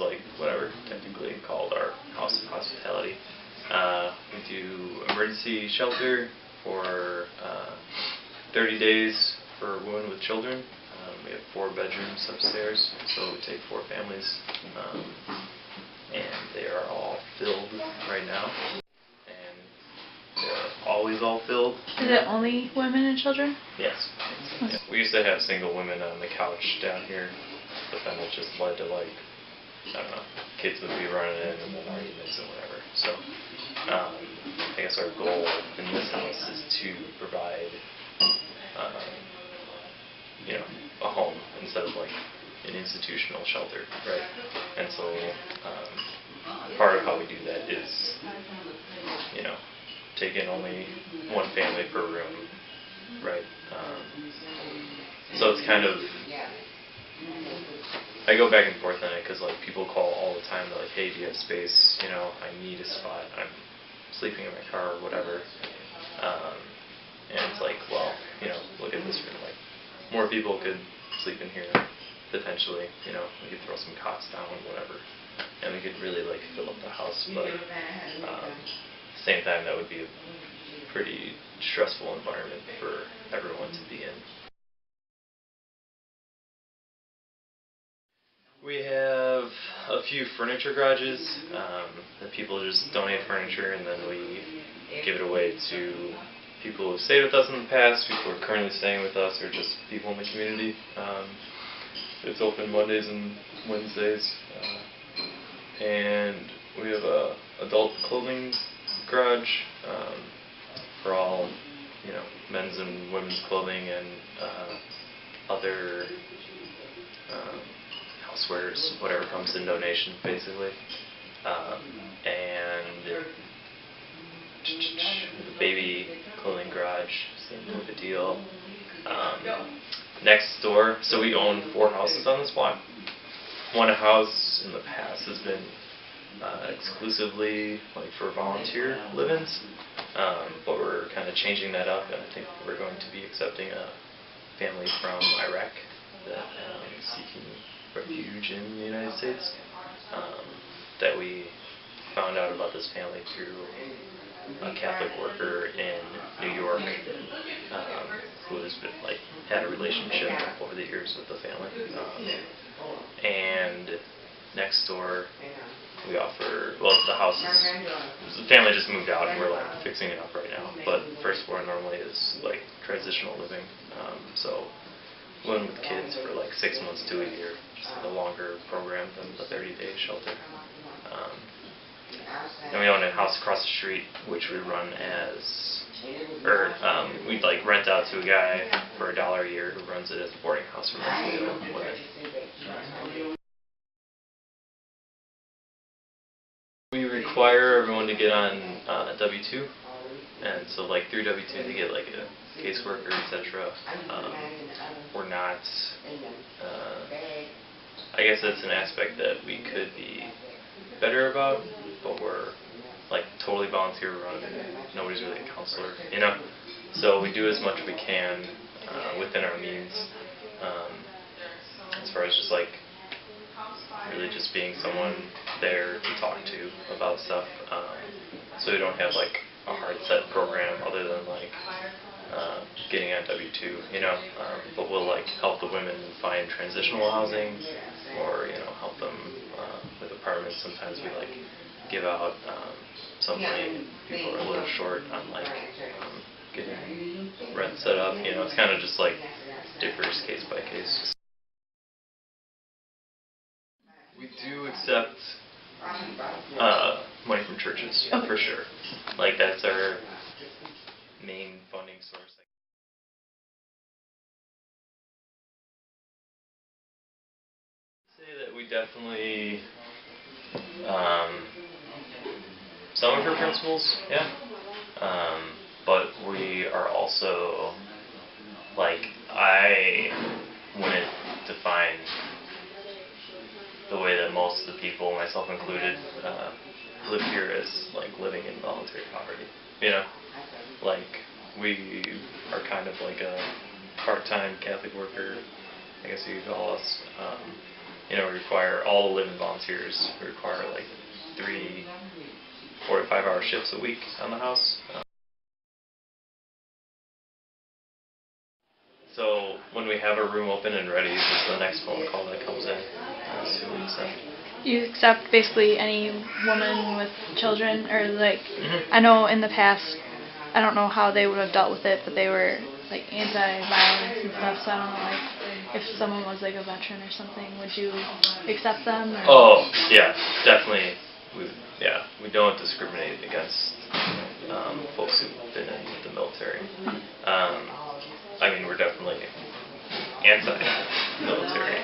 like whatever technically called our house of hospitality. We do emergency shelter for 30 days for women with children. We have 4 bedrooms upstairs, so we take 4 families, and they are all filled right now, and they're always all filled. Is it only women and children? Yes. Yeah. We used to have single women on the couch down here, but then it just led to, like, I don't know, kids would be running in and then arguments and whatever. So I guess our goal in this house is to provide you know, a home instead of like an institutional shelter, right? And so part of how we do that is, you know, take in only 1 family per room, right? So it's kind of, I go back and forth on it because like people call all the time, they're like, hey, do you have space? You know, I need a spot. I'm sleeping in my car or whatever. And it's like, well, you know, look at this room. Like, more people could sleep in here potentially. You know, we could throw some cots down, whatever, and we could really like fill up the house. But at the same time, that would be a pretty stressful environment for everyone to be in. We have a few furniture garages that people just donate furniture, and then we give it away to people who have stayed with us in the past, people who are currently staying with us, or just people in the community. It's open Mondays and Wednesdays. And we have a adult clothing garage for all, you know, men's and women's clothing and other housewares, whatever comes in donation, basically. And the baby clothing garage, same type of deal. Next door, so we own 4 houses on this block. One house in the past has been exclusively like for volunteer live-ins, but we're kind of changing that up, and I think we're going to be accepting a family from Iraq that is seeking refuge in the United States. That we found out about this family through a Catholic worker in New York who has been, like, had a relationship over the years with the family. And next door we offer, well, the house is, the family just moved out and we're like fixing it up right now, but first floor normally is like transitional living, so women with kids for like 6 months to a year, just like a longer program than the 30-day shelter. And we own a house across the street, which we run as, or we'd like rent out to a guy for $1 a year who runs it as a boarding house for mentally ill women. We require everyone to get on W-2, and so like through W-2 they get like a caseworker, etc. We're not, I guess that's an aspect that we could be better about, but we're like totally volunteer run. Nobody's really a counselor, you know. So we do as much as we can within our means, as far as just like really just being someone there to talk to about stuff. So we don't have like a hard set program other than like getting on W-2, you know. But we'll like help the women find transitional housing, or you know, help them with apartments. Sometimes we like give out some money. People are a little short on like getting rent set up. You know, it's kind of just like differs case by case. We do accept money from churches, for sure. Like that's our main funding source. I'd say that we definitely some of her principles, yeah. But we are also, like, I wouldn't define the way that most of the people, myself included, live here as, like, living in voluntary poverty, you know? Like, we are kind of like a part-time Catholic worker, I guess you could call us, require all the living volunteers require like 3 45-hour shifts a week on the house. So when we have a room open and ready, this is the next phone call that comes in. 2 weeks in. You accept basically any woman with children, or like, Mm-hmm. I know in the past, I don't know how they would have dealt with it, but they were like anti-violence and stuff. So I don't know, like, if someone was like a veteran or something, would you accept them? Or? Oh yeah, definitely. We don't discriminate against folks who've been in the military. I mean, we're definitely anti-military.